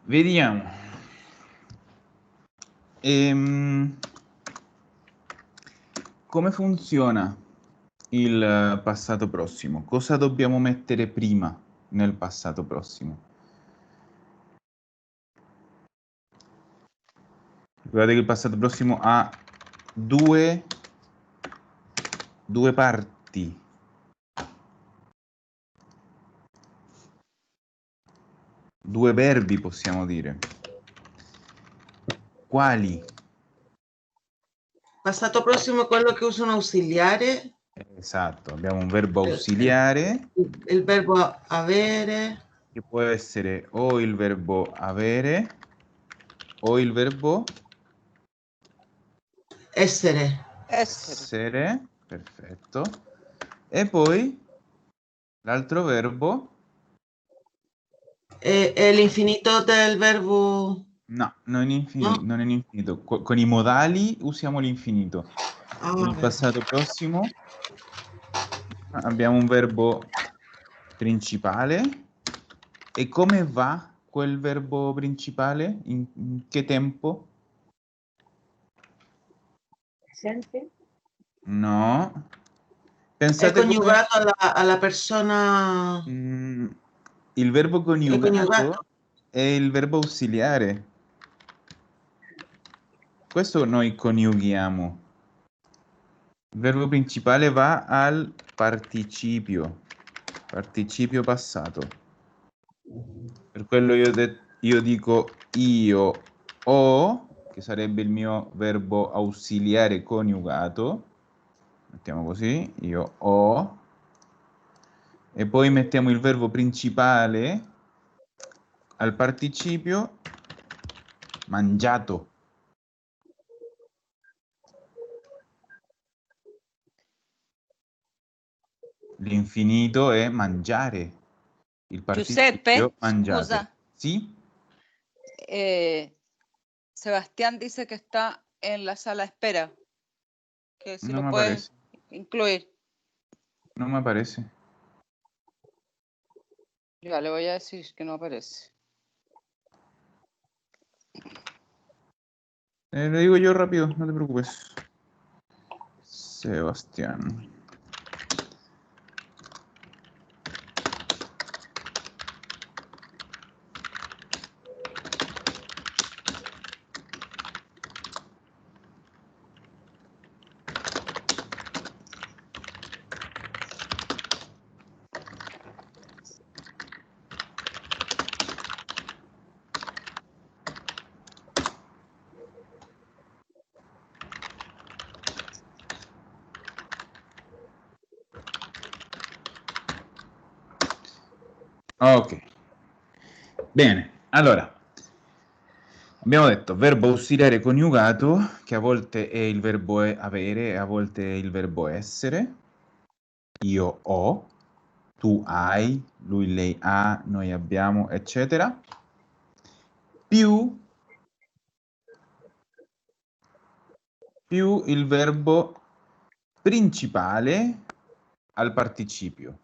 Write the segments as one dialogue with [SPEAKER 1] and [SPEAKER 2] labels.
[SPEAKER 1] Vediamo. Come funziona il passato prossimo? Cosa dobbiamo mettere prima nel passato prossimo? Guardate che il passato prossimo ha due parti. Due verbi, possiamo dire. Quali?
[SPEAKER 2] Passato prossimo è quello che usa un ausiliare.
[SPEAKER 1] Esatto, abbiamo un verbo ausiliare.
[SPEAKER 2] Il verbo avere.
[SPEAKER 1] Che può essere o il verbo avere o il verbo
[SPEAKER 2] Essere.
[SPEAKER 1] essere. Perfetto. E poi l'altro verbo?
[SPEAKER 2] È l'infinito del verbo.
[SPEAKER 1] No, non
[SPEAKER 2] No?
[SPEAKER 1] non è in infinito. Con i modali usiamo l'infinito.
[SPEAKER 2] Ah,
[SPEAKER 1] Il passato prossimo abbiamo un verbo principale. E come va quel verbo principale? In che tempo?
[SPEAKER 3] Presente?
[SPEAKER 1] No.
[SPEAKER 2] è
[SPEAKER 1] Pensate come
[SPEAKER 2] coniugato alla persona.
[SPEAKER 1] il verbo
[SPEAKER 2] È
[SPEAKER 1] coniugato
[SPEAKER 2] coniugato.
[SPEAKER 1] è il verbo ausiliare. Questo noi coniughiamo. Il verbo principale va al participio passato. Per quello io dico io ho, che sarebbe il mio verbo ausiliare coniugato. Mettiamo così, io ho. E poi mettiamo il verbo principale al participio mangiato. L'infinito è mangiare. Il participio
[SPEAKER 3] Giuseppe,
[SPEAKER 1] mangiato.
[SPEAKER 3] scusa,
[SPEAKER 1] Sì?
[SPEAKER 3] Sebastián dice que está en la sala de espera, que si
[SPEAKER 1] No
[SPEAKER 3] lo
[SPEAKER 1] me
[SPEAKER 3] puedes
[SPEAKER 1] aparece.
[SPEAKER 3] incluir.
[SPEAKER 1] No me aparece.
[SPEAKER 3] Ya, le voy a decir que no aparece.
[SPEAKER 1] Lo digo yo rápido, no te preocupes. Sebastián. Ok. Bene, allora. Abbiamo detto verbo ausiliare coniugato, che a volte è il verbo avere e a volte è il verbo essere. Io ho, tu hai, lui, lei ha, noi abbiamo, eccetera. Più il verbo principale al participio.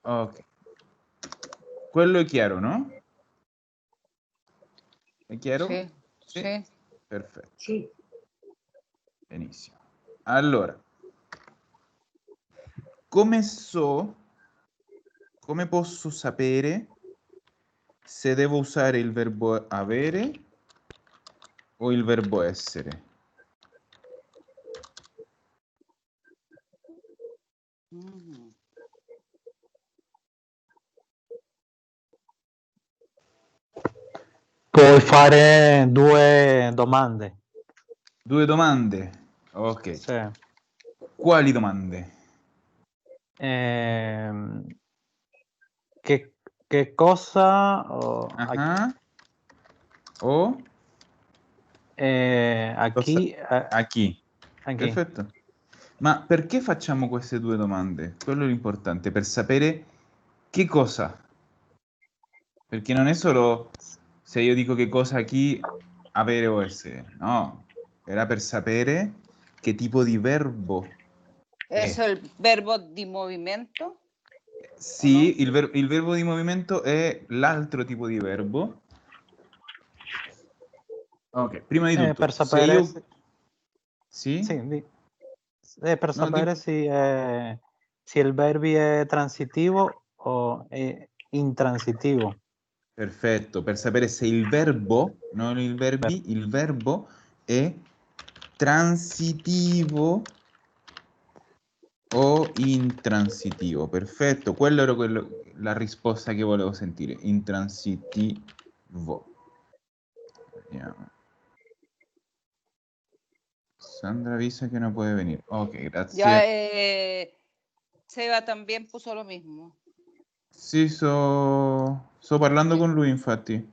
[SPEAKER 1] Ok. Quello è chiaro, no? È chiaro?
[SPEAKER 3] Sí, sí.
[SPEAKER 1] Perfetto.
[SPEAKER 3] Sí.
[SPEAKER 1] Benissimo. Allora, come posso sapere se devo usare il verbo avere o il verbo essere?
[SPEAKER 4] Puoi fare due domande.
[SPEAKER 1] Due domande. Ok.
[SPEAKER 4] Sì.
[SPEAKER 1] Quali domande?
[SPEAKER 4] Che cosa
[SPEAKER 1] O
[SPEAKER 4] a chi?
[SPEAKER 1] a chi?
[SPEAKER 4] A chi?
[SPEAKER 1] Perfetto. Ma perché facciamo queste due domande? Quello è l'importante, per sapere che cosa. Perché non è solo se io dico che cosa a chi, avere o essere. No, era per sapere che tipo di verbo
[SPEAKER 3] ¿Es
[SPEAKER 1] è.
[SPEAKER 3] el verbo di movimiento?
[SPEAKER 1] Sì, il verbo di movimento è l'altro tipo di verbo. Ok, prima di tutto,
[SPEAKER 4] Per
[SPEAKER 1] se
[SPEAKER 4] sapere
[SPEAKER 1] io...
[SPEAKER 4] se,
[SPEAKER 1] Sì?
[SPEAKER 4] sì, per
[SPEAKER 1] No,
[SPEAKER 4] sapere se il verbo è transitivo o è intransitivo.
[SPEAKER 1] Perfetto, per sapere se il verbo, non il verbi, il verbo è transitivo o intransitivo. Perfetto, quello era la risposta che volevo sentire, intransitivo. Vediamo. Sandra avisa que no puede venir. Ok, grazie.
[SPEAKER 3] Ya Seba también puso lo mismo.
[SPEAKER 1] Sì, sto parlando con lui, infatti.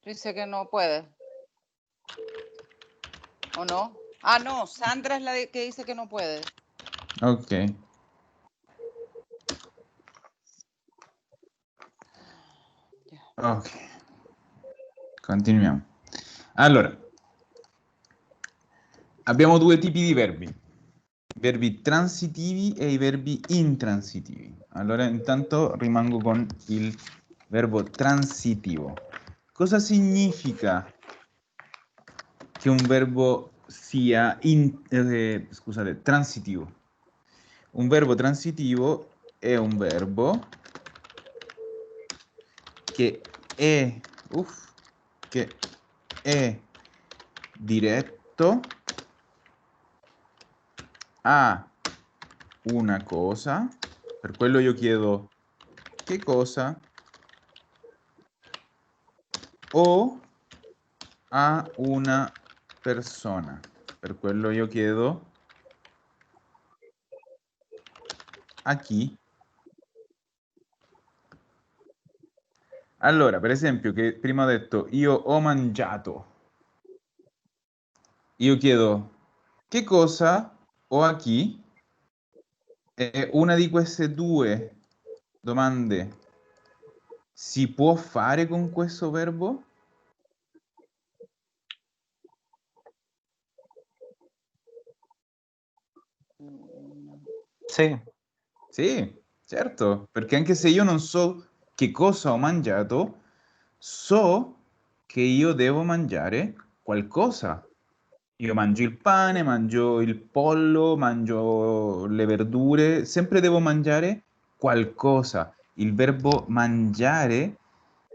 [SPEAKER 3] Dice que no puede. ¿O no? Ah, no, Sandra es la que dice que no puede.
[SPEAKER 1] Ok. Ok. Continuiamo. Allora, abbiamo due tipi di verbi. I verbi transitivi e i verbi intransitivi. Allora, intanto rimango con il verbo transitivo. Cosa significa che un verbo sia scusate, transitivo? Un verbo transitivo è un verbo che è diretto a una cosa, per quello io chiedo che cosa, o a una persona, per quello io chiedo a chi. Allora, per esempio, che prima ho detto io ho mangiato, io chiedo che cosa o a chi, e una di queste due domande si può fare con questo verbo?
[SPEAKER 4] Sì,
[SPEAKER 1] Sì, certo, perché anche se io non so che cosa ho mangiato, so che io devo mangiare qualcosa. Io mangio il pane, mangio il pollo, mangio le verdure, sempre devo mangiare qualcosa. Il verbo mangiare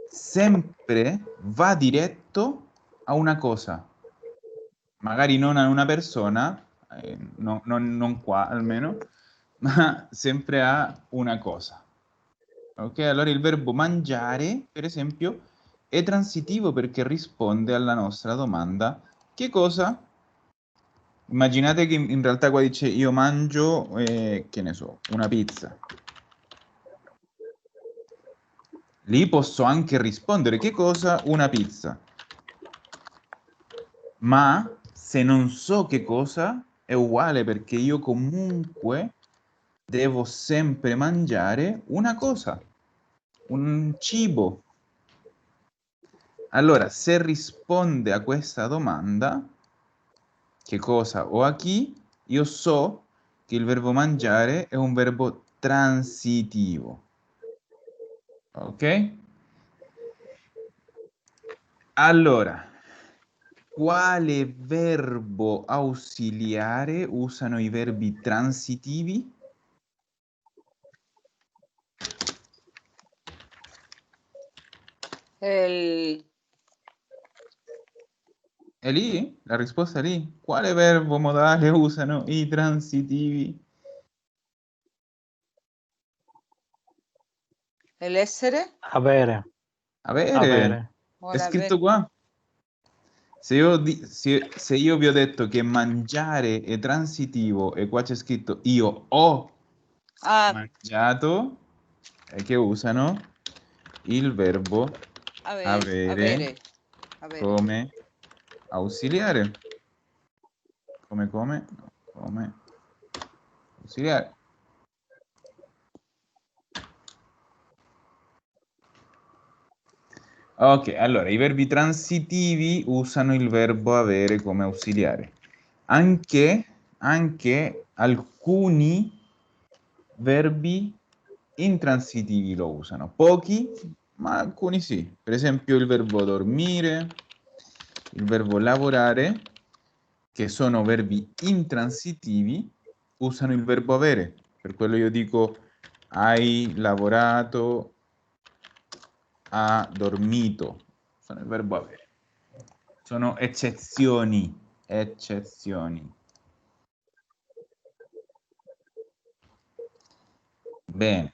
[SPEAKER 1] sempre va diretto a una cosa, magari non a una persona, non qua almeno, ma sempre a una cosa. Ok, allora il verbo mangiare, per esempio, è transitivo perché risponde alla nostra domanda che cosa? Immaginate che in realtà qua dice io mangio, che ne so, una pizza. Lì posso anche rispondere che cosa? Una pizza. Ma se non so che cosa, è uguale perché io comunque devo sempre mangiare una cosa, un cibo. Allora, se risponde a questa domanda, che cosa o a chi, io so che il verbo mangiare è un verbo transitivo. Ok? Allora, quale verbo ausiliare usano i verbi transitivi?
[SPEAKER 3] El,
[SPEAKER 1] È lì? La risposta è lì. Quale verbo modale usano i transitivi?
[SPEAKER 3] el essere
[SPEAKER 4] avere,
[SPEAKER 1] Avere.
[SPEAKER 3] o
[SPEAKER 1] È
[SPEAKER 3] el
[SPEAKER 1] scritto
[SPEAKER 3] haber.
[SPEAKER 1] qua. Se io vi ho detto che mangiare è transitivo e qua c'è scritto io ho
[SPEAKER 3] Ah,
[SPEAKER 1] mangiato, è che usano il verbo avere
[SPEAKER 3] avere.
[SPEAKER 1] come ausiliare. Come? No, come ausiliare. Ok, allora i verbi transitivi usano il verbo avere come ausiliare. Anche alcuni verbi intransitivi lo usano, pochi, ma alcuni sì. Per esempio il verbo dormire, il verbo lavorare, che sono verbi intransitivi, usano il verbo avere. Per quello io dico hai lavorato, ha dormito. Sono il verbo avere. Sono eccezioni. Eccezioni. Bene.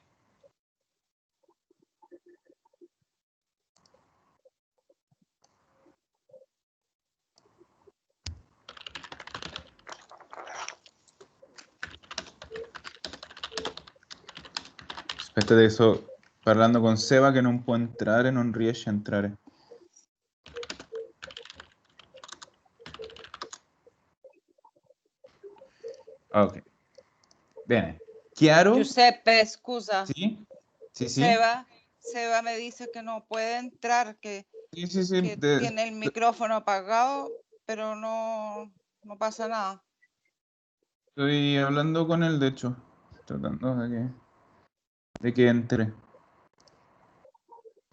[SPEAKER 1] Aspetta, adesso sto parlando con Seba che non può entrare, non riesce a entrare. Ok. Bene. Chiaro?
[SPEAKER 3] Giuseppe, scusa.
[SPEAKER 1] Sì? Sì, sì.
[SPEAKER 3] Seba me dice que no puede entrar, que
[SPEAKER 1] Sì.
[SPEAKER 3] tiene el micrófono apagado, pero no pasa nada.
[SPEAKER 1] Estoy hablando con él, de hecho. Tratando de que entre.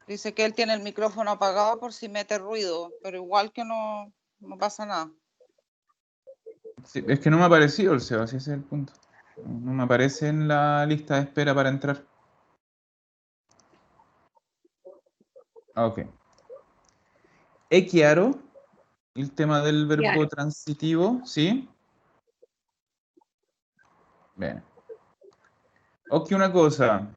[SPEAKER 3] Dice que él tiene el micrófono apagado por si mete ruido, pero igual que no pasa nada.
[SPEAKER 1] Sí, es que no me ha aparecido el Seba, ese es el punto. No me aparece en la lista de espera para entrar. Ok. ¿È chiaro il tema del verbo
[SPEAKER 5] Chiaro.
[SPEAKER 1] transitivo? Sì? Bene. Occhio una cosa.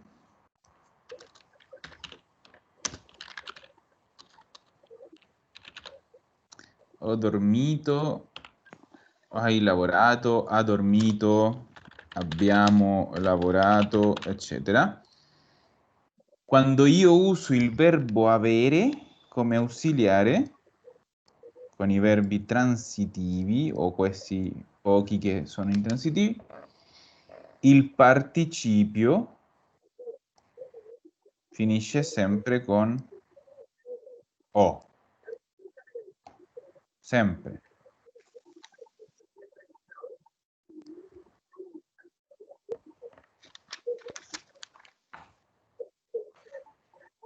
[SPEAKER 1] Ho dormito, hai lavorato, ha dormito, abbiamo lavorato, eccetera. Quando io uso il verbo avere come ausiliare, con i verbi transitivi o questi pochi che sono intransitivi, il participio finisce sempre con o. Sempre.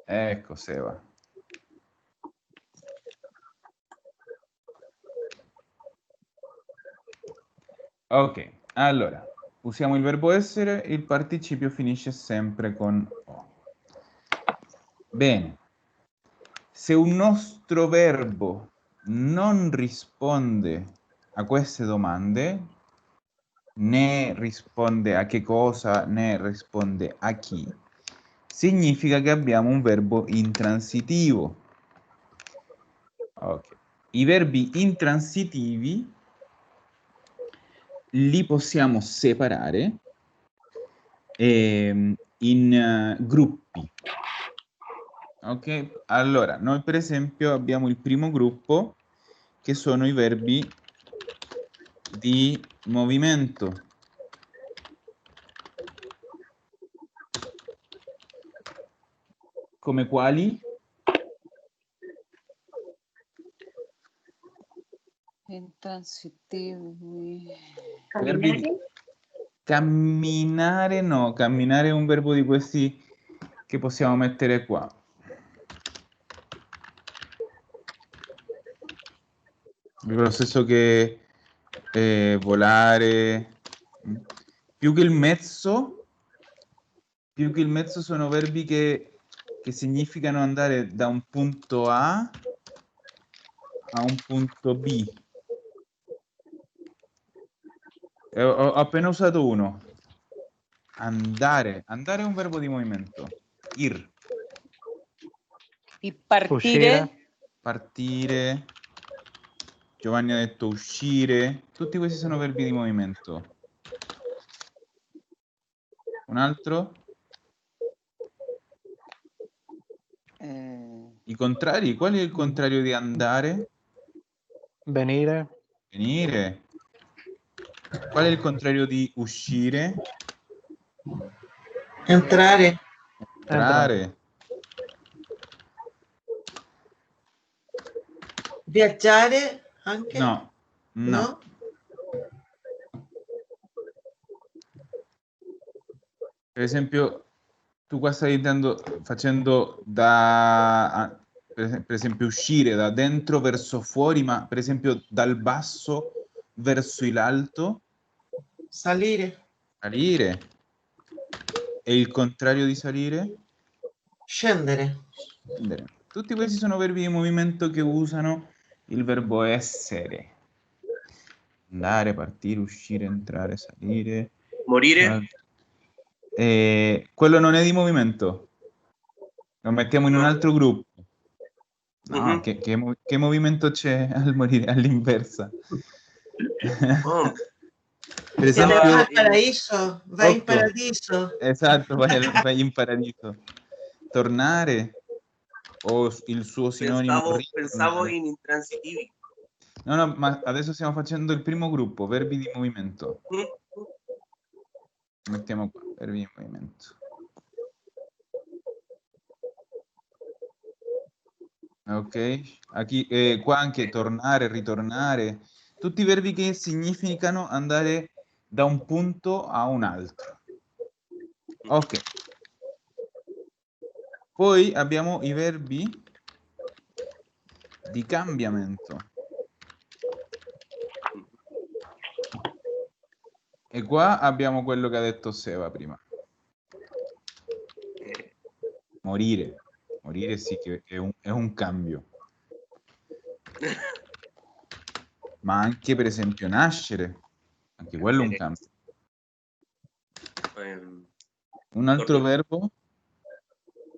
[SPEAKER 1] Ecco, Seba. Ok, allora, usiamo il verbo essere, il participio finisce sempre con o. Bene. Se un nostro verbo non risponde a queste domande, né risponde a che cosa, né risponde a chi, significa che abbiamo un verbo intransitivo. Okay. I verbi intransitivi li possiamo separare in gruppi. Ok? Allora, noi per esempio abbiamo il primo gruppo che sono i verbi di movimento. Come quali?
[SPEAKER 3] Intransitivi.
[SPEAKER 1] Verbi di...
[SPEAKER 5] Camminare?
[SPEAKER 1] Camminare no, camminare è un verbo di questi che possiamo mettere qua. Lo stesso che volare. Più che il mezzo sono verbi che significano andare da un punto A a un punto B. Ho appena usato uno. Andare. Andare è un verbo di movimento. Ir.
[SPEAKER 3] Y partire.
[SPEAKER 4] Uscire.
[SPEAKER 1] Partire. Giovanni ha detto uscire. Tutti questi sono verbi di movimento. Un altro? I contrari? Qual è il contrario di andare?
[SPEAKER 4] Venire.
[SPEAKER 1] Venire. Qual è il contrario di uscire?
[SPEAKER 2] Entrare.
[SPEAKER 1] Entrare.
[SPEAKER 2] Viaggiare anche?
[SPEAKER 1] No.
[SPEAKER 2] No?
[SPEAKER 1] Per esempio, tu qua stai facendo per esempio uscire da dentro verso fuori, ma per esempio dal basso verso l'alto,
[SPEAKER 2] Salire.
[SPEAKER 1] salire, e il contrario di salire?
[SPEAKER 2] Scendere.
[SPEAKER 1] Scendere. Tutti questi sono verbi di movimento che usano il verbo essere. Andare, partire, uscire, entrare, salire.
[SPEAKER 5] Morire?
[SPEAKER 1] Quello non è di movimento. Lo mettiamo in un
[SPEAKER 5] No.
[SPEAKER 1] altro gruppo. No,
[SPEAKER 5] Mhm.
[SPEAKER 1] che movimento c'è al morire all'inversa?
[SPEAKER 5] Oh,
[SPEAKER 1] Per
[SPEAKER 2] Che te va
[SPEAKER 1] esempio,
[SPEAKER 2] al paradiso. Vai in
[SPEAKER 1] occhio.
[SPEAKER 2] paradiso.
[SPEAKER 1] Esatto, vai in paradiso. Tornare o il suo sinonimo
[SPEAKER 5] pensavo
[SPEAKER 1] ritornare.
[SPEAKER 5] in intransitivi.
[SPEAKER 1] No, ma adesso stiamo facendo il primo gruppo, verbi di movimento.
[SPEAKER 5] Mm.
[SPEAKER 1] Mettiamo qua, verbi di movimento. Ok, qua anche tornare, ritornare, tutti i verbi che significano andare da un punto a un altro. Ok. Poi abbiamo i verbi di cambiamento. E qua abbiamo quello che ha detto Seva prima. Morire. Morire sì che è un cambio. Ma anche per esempio nascere. Anche quello è un cambio. Un altro verbo?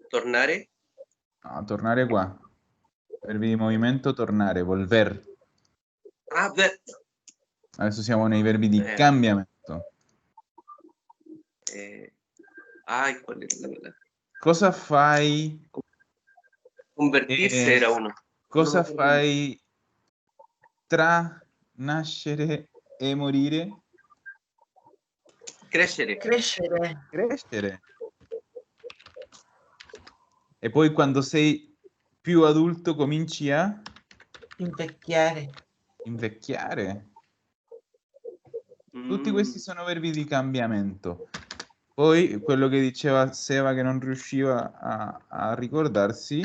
[SPEAKER 5] Tornare?
[SPEAKER 1] No, tornare qua. Verbi di movimento, tornare, volver.
[SPEAKER 5] Ah, beh.
[SPEAKER 1] Adesso siamo nei verbi di cambiamento.
[SPEAKER 5] ¿Cuál es la?
[SPEAKER 1] Cosa fai?
[SPEAKER 5] Convertirse era uno.
[SPEAKER 1] Cosa
[SPEAKER 5] No,
[SPEAKER 1] fai tra nascere e morire?
[SPEAKER 5] Crescere.
[SPEAKER 2] Crescere.
[SPEAKER 1] Crescere. E poi quando sei più adulto cominci a
[SPEAKER 2] Invecchiare.
[SPEAKER 1] invecchiare. Tutti questi sono verbi di cambiamento. Poi quello che diceva Seva che non riusciva a ricordarsi,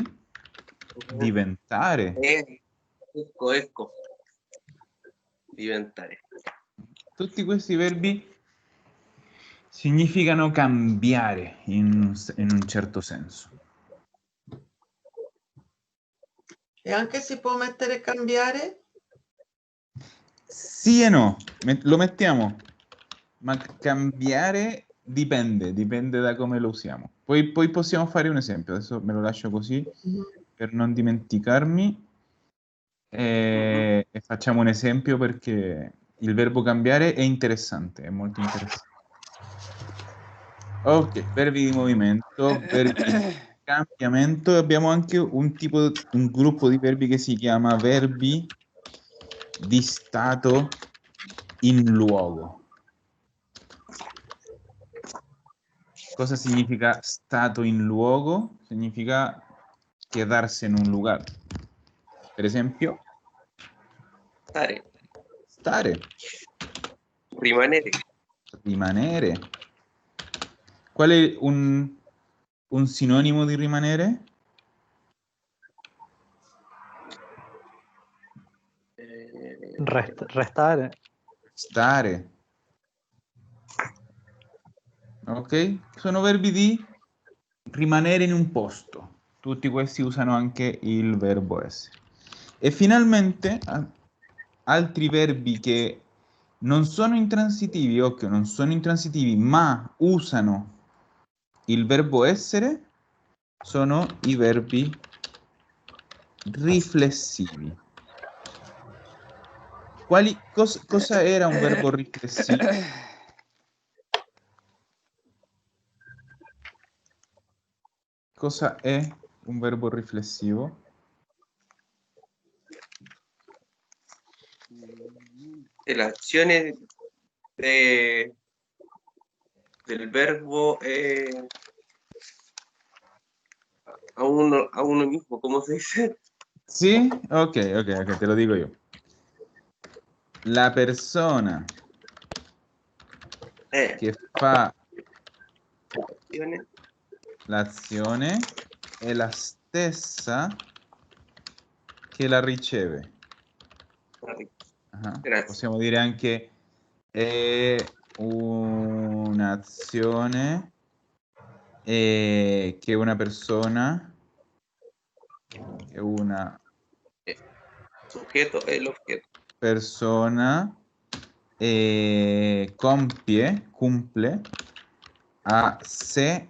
[SPEAKER 1] diventare.
[SPEAKER 5] Ecco. Diventare.
[SPEAKER 1] Tutti questi verbi significano cambiare in un certo senso.
[SPEAKER 2] E anche si può mettere cambiare?
[SPEAKER 1] Sì e no, lo mettiamo, ma cambiare dipende da come lo usiamo. Poi possiamo fare un esempio, adesso me lo lascio così per non dimenticarmi e facciamo un esempio perché il verbo cambiare è interessante, è molto interessante. Ok, verbi di movimento, verbi di cambiamento, abbiamo anche un gruppo di verbi che si chiama verbi di stato in luogo. Cosa significa stato in luogo? Significa quedarse in un lugar. Per esempio, stare, rimanere. Qual è un sinonimo di rimanere?
[SPEAKER 4] Restare.
[SPEAKER 1] Stare. Ok? Sono verbi di rimanere in un posto. Tutti questi usano anche il verbo essere. E finalmente altri verbi che non sono intransitivi, occhio, non sono intransitivi, ma usano il verbo essere, sono i verbi riflessivi. Cosa era un verbo riflessivo? Cosa è un verbo riflessivo?
[SPEAKER 5] La acción del verbo a uno mismo, ¿cómo se dice?
[SPEAKER 1] Sì? Ok, te lo dico io. La persona che fa l'azione è la stessa che la riceve.
[SPEAKER 5] Grazie.
[SPEAKER 1] Possiamo dire anche è un'azione che una persona, che una
[SPEAKER 5] Sujeto è el objeto.
[SPEAKER 1] persona cumple a sé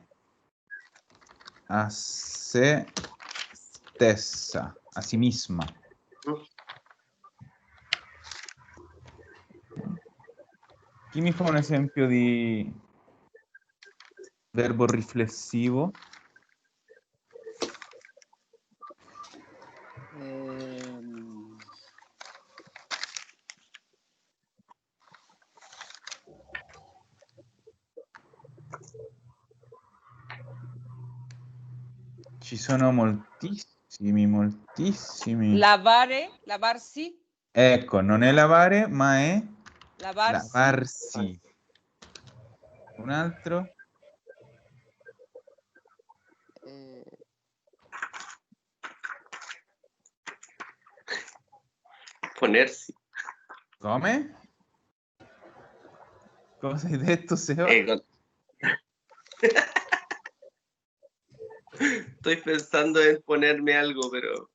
[SPEAKER 1] stessa, a sí misma. Chi mi fa un esempio di verbo riflessivo? Ci sono moltissimi.
[SPEAKER 3] Lavarsi.
[SPEAKER 1] Ecco, non è lavare, ma è
[SPEAKER 3] Lavarsi.
[SPEAKER 1] lavarsi. Un altro?
[SPEAKER 5] Ponersi.
[SPEAKER 1] Come? Cosa hai detto, Seba?
[SPEAKER 5] Estoy pensando en ponerme algo, pero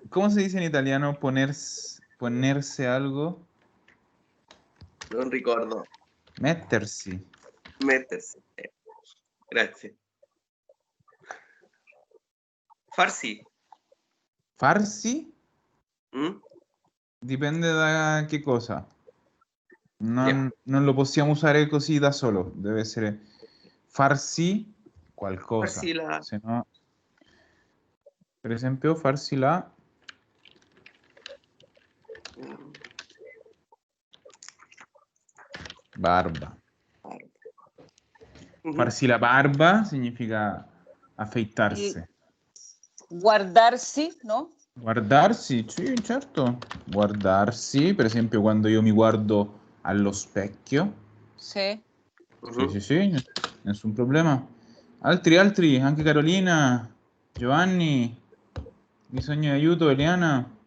[SPEAKER 1] ¿Cómo se dice en italiano ponerse algo?
[SPEAKER 5] non ricordo.
[SPEAKER 1] Mettersi.
[SPEAKER 5] Mettersi. Grazie. Farsi.
[SPEAKER 1] Farsi?
[SPEAKER 5] ¿Mm?
[SPEAKER 1] Dipende da che cosa.
[SPEAKER 5] Yeah.
[SPEAKER 1] Non lo possiamo usare così da solo, deve essere farsi qualcosa.
[SPEAKER 5] Farsi la...
[SPEAKER 1] Se no, per esempio, farsi la barba. Farsi la barba significa affeittarsi.
[SPEAKER 3] Guardarsi, no?
[SPEAKER 1] Guardarsi, sì, certo. Guardarsi, per esempio, quando io mi guardo allo specchio.
[SPEAKER 3] Sì.
[SPEAKER 1] Sì, nessun problema. Altri, anche Carolina, Giovanni, bisogna di aiuto, Eliana.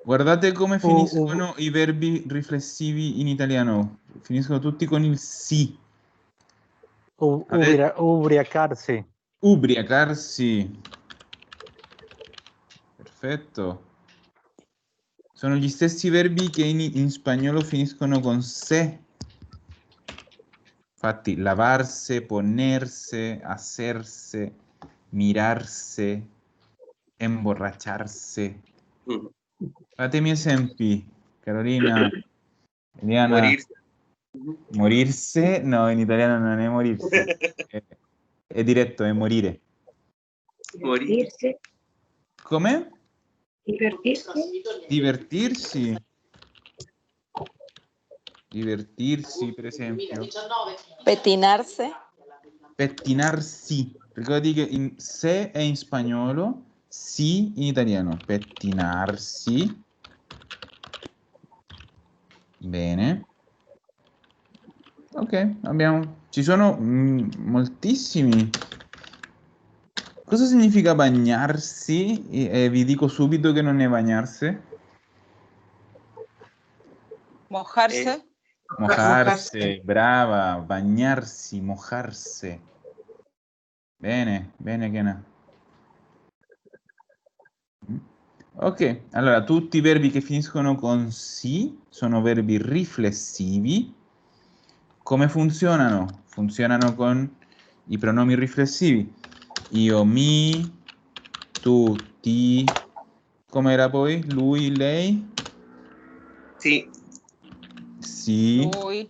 [SPEAKER 1] Guardate come finiscono i verbi riflessivi in italiano. Finiscono tutti con il si.
[SPEAKER 4] Ubriacarsi.
[SPEAKER 1] Ubriacarsi. Perfetto. Sono gli stessi verbi che in spagnolo finiscono con se. Infatti, lavarse, ponerse, hacerse, mirarse, emborracharse. Fatemi esempi, Carolina, Eliana.
[SPEAKER 5] Morirse.
[SPEAKER 1] Morirse? No, in italiano non è morirse. È diretto, è morire.
[SPEAKER 5] Morirsi.
[SPEAKER 1] Come?
[SPEAKER 6] Divertirsi.
[SPEAKER 1] Divertirsi. Divertirsi, per esempio.
[SPEAKER 3] Pettinarsi.
[SPEAKER 1] Pettinarsi. Ricordati che se è in spagnolo, sì in italiano. Pettinarsi. Bene. Ok, ci sono moltissimi. Cosa significa bagnarsi? Vi dico subito che non è bagnarsi.
[SPEAKER 3] Mojarse.
[SPEAKER 1] Mojarse, brava, bagnarsi, mojarse. Bene, Kena. Ok, allora tutti i verbi che finiscono con si sono verbi riflessivi. Come funzionano? Funzionano con i pronomi riflessivi. Io, mi, tu, ti. Com'era poi? Lui, lei?
[SPEAKER 5] Sì.
[SPEAKER 1] Sì.
[SPEAKER 3] Lui.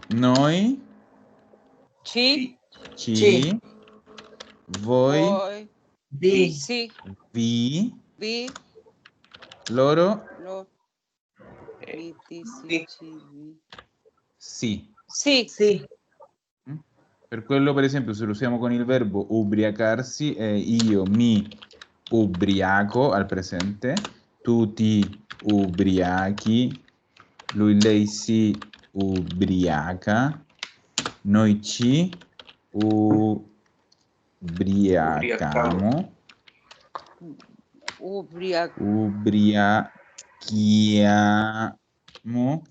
[SPEAKER 1] Noi.
[SPEAKER 3] Ci.
[SPEAKER 1] Ci. Voi.
[SPEAKER 2] Vi.
[SPEAKER 3] Sì.
[SPEAKER 1] Vi.
[SPEAKER 3] Vi.
[SPEAKER 1] Loro.
[SPEAKER 3] Vi, ti, si, ci, vi.
[SPEAKER 1] Sì.
[SPEAKER 3] Sì.
[SPEAKER 2] Sì.
[SPEAKER 1] Per quello, per esempio, se lo usiamo con il verbo ubriacarsi, è io mi ubriaco al presente, tu ti ubriachi, lui, lei si ubriaca, noi ci ubriacamo, ubriachiamo,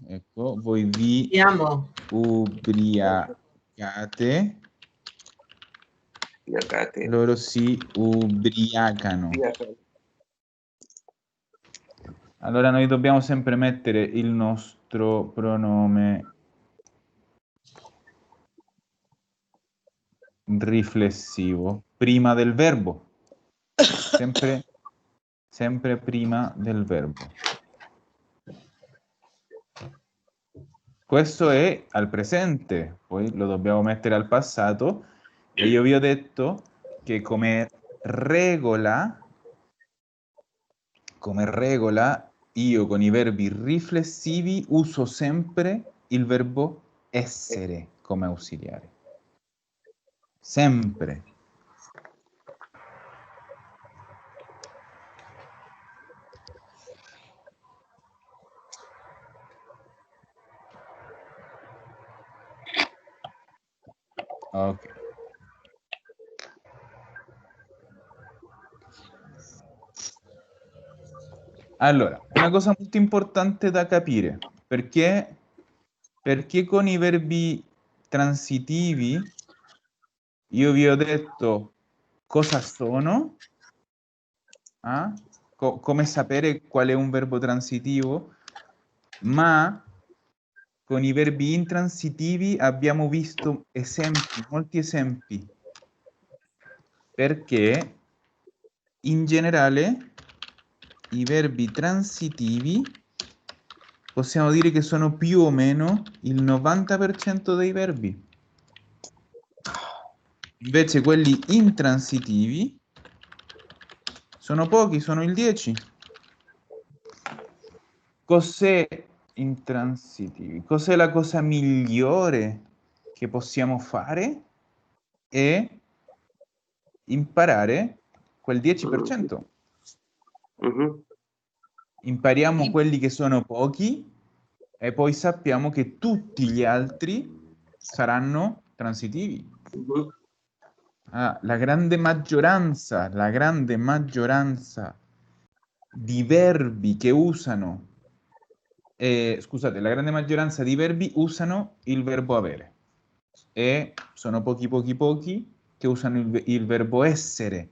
[SPEAKER 1] ecco, voi vi
[SPEAKER 2] Siamo.
[SPEAKER 1] ubriacate,
[SPEAKER 5] Ubriacate.
[SPEAKER 1] loro si ubriacano.
[SPEAKER 5] Ubriacate.
[SPEAKER 1] Allora noi dobbiamo sempre mettere il nostro pronome riflessivo prima del verbo, sempre prima del verbo. Questo è al presente, poi lo dobbiamo mettere al passato e io vi ho detto che come regola io con i verbi riflessivi uso sempre il verbo essere come ausiliare. Sempre. Ok. Allora, una cosa molto importante da capire, perché con i verbi transitivi io vi ho detto cosa sono, come sapere qual è un verbo transitivo, ma con i verbi intransitivi abbiamo visto esempi, molti esempi, perché in generale i verbi transitivi possiamo dire che sono più o meno il 90% dei verbi. Invece quelli intransitivi sono pochi, sono il 10. Cos'è intransitivi? Cos'è la cosa migliore che possiamo fare? È imparare quel 10%.
[SPEAKER 5] Mhm.
[SPEAKER 1] Impariamo quelli che sono pochi e poi sappiamo che tutti gli altri saranno transitivi.
[SPEAKER 5] Mhm.
[SPEAKER 1] La grande maggioranza di verbi che usano, scusate, la grande maggioranza di verbi usano il verbo avere e sono pochi che usano il verbo essere.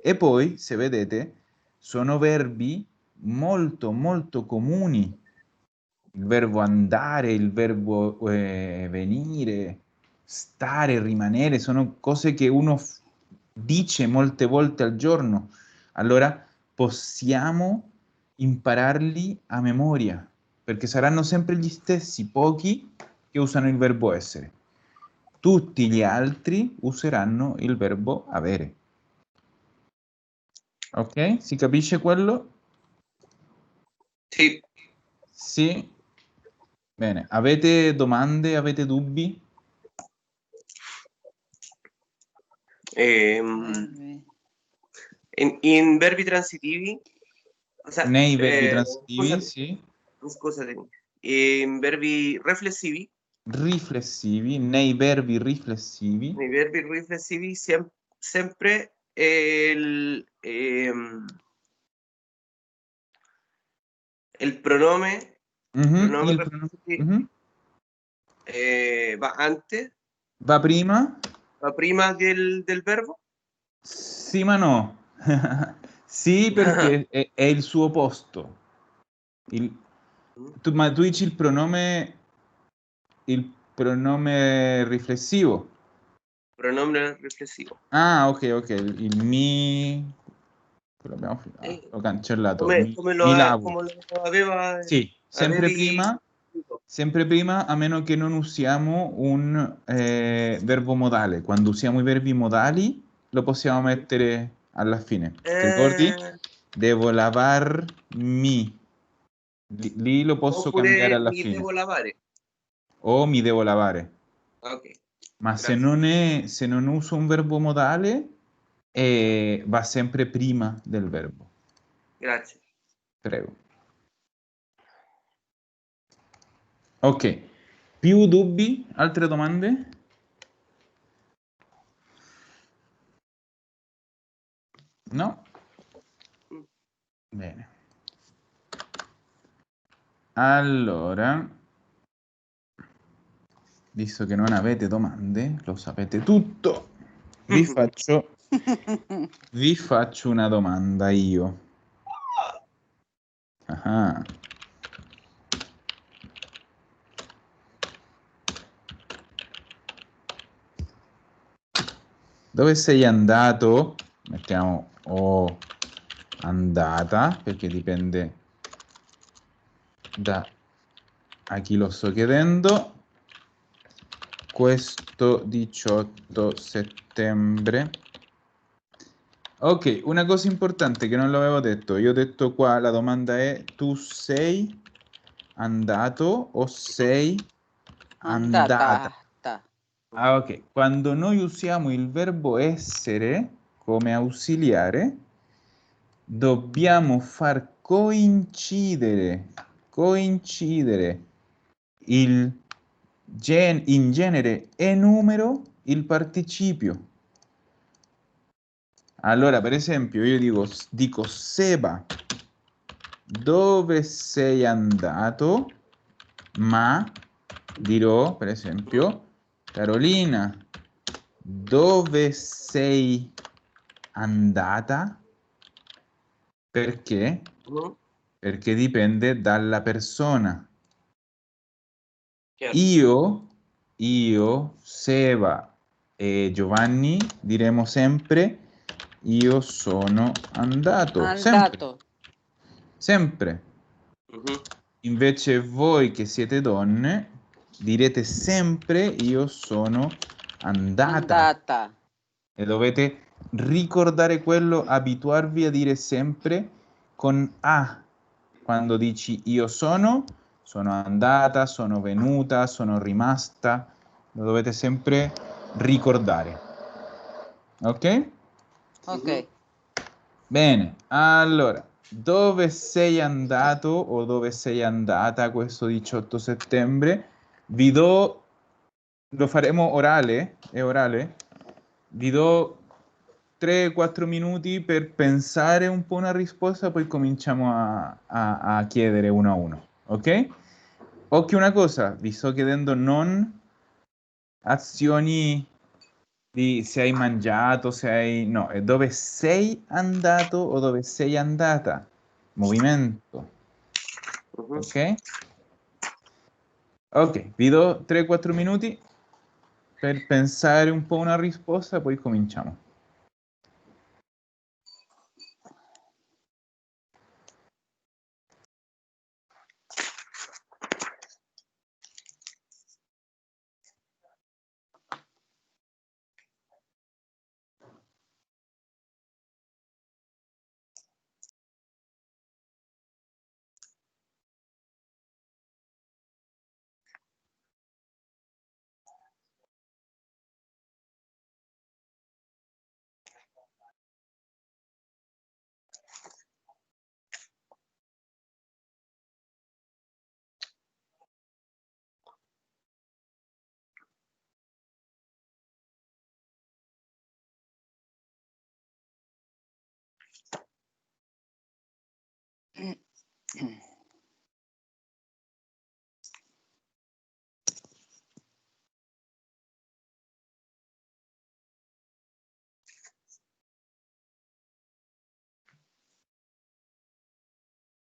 [SPEAKER 1] E poi, se vedete, sono verbi molto comuni. Il verbo andare, il verbo venire, stare, rimanere, sono cose che uno dice molte volte al giorno. Allora possiamo impararli a memoria, perché saranno sempre gli stessi, pochi che usano il verbo essere. Tutti gli altri useranno il verbo avere. Ok? Si capisce quello?
[SPEAKER 5] Sì.
[SPEAKER 1] Sì. Bene. Avete domande? Avete dubbi?
[SPEAKER 5] In verbi transitivi, o sea,
[SPEAKER 1] Nei verbi transitivi, sì.
[SPEAKER 5] Scusate, in verbi riflessivi,
[SPEAKER 1] Nei verbi riflessivi.
[SPEAKER 5] nei verbi riflessivi sempre il pronome, pronome
[SPEAKER 1] Il
[SPEAKER 5] riflessivo, va antes,
[SPEAKER 1] va prima?
[SPEAKER 5] va prima del verbo.
[SPEAKER 1] Sì, ma no. Sì, perché è il suo posto. Ma tu dici il pronome riflessivo.
[SPEAKER 5] Pronome riflessivo.
[SPEAKER 1] Ah, ok. Il mi... l'ho cancellato.
[SPEAKER 5] Come
[SPEAKER 1] Mi lavo.
[SPEAKER 5] come lo aveva,
[SPEAKER 1] Sì,
[SPEAKER 5] avevi...
[SPEAKER 1] sempre prima, a meno che non usiamo un verbo modale. Quando usiamo i verbi modali, lo possiamo mettere alla fine. Ti ricordi? Devo lavarmi. Lì lo posso cambiare
[SPEAKER 5] Oppure
[SPEAKER 1] alla
[SPEAKER 5] mi
[SPEAKER 1] fine.
[SPEAKER 5] devo lavare.
[SPEAKER 1] O mi devo lavare.
[SPEAKER 5] Ok.
[SPEAKER 1] Ma
[SPEAKER 5] Grazie.
[SPEAKER 1] se non uso un verbo modale, va sempre prima del verbo.
[SPEAKER 5] Grazie.
[SPEAKER 1] Prego. Ok. Più dubbi? Altre domande? No? Bene. Allora, visto che non avete domande, lo sapete tutto, vi faccio una domanda io. Ah. Dove sei andato? Mettiamo andata, perché dipende da a chi lo sto chiedendo. Questo 18 settembre. Ok, una cosa importante che non l'avevo detto. Io ho detto qua, la domanda è: tu sei andato o sei andata? Ah, ok. Quando noi usiamo il verbo essere come ausiliare, dobbiamo far coincidere in genere e numero il participio. Allora, per esempio, io dico Seba, dove sei andato? Ma dirò, per esempio, Carolina, dove sei andata? Perché? Perché dipende dalla persona.
[SPEAKER 5] Chiaro.
[SPEAKER 1] Io, Seba e Giovanni diremo sempre io sono andato. Sempre. Sempre. Invece voi che siete donne direte sempre io sono andata. E dovete ricordare quello, abituarvi a dire sempre con A. Quando dici io sono andata, sono venuta, sono rimasta. Lo dovete sempre ricordare. Ok?
[SPEAKER 3] Ok.
[SPEAKER 1] Bene, allora, dove sei andato o dove sei andata questo 18 settembre? Vi do, lo faremo orale? È orale? Vi do 3-4 minuti per pensare un po' una risposta, poi cominciamo a chiedere uno a uno, ok? Occhio una cosa, vi sto chiedendo non azioni di se hai mangiato, se hai... No, è dove sei andato o dove sei andata. Movimento. Ok? Ok, vi do 3-4 minuti per pensare un po' una risposta, poi cominciamo.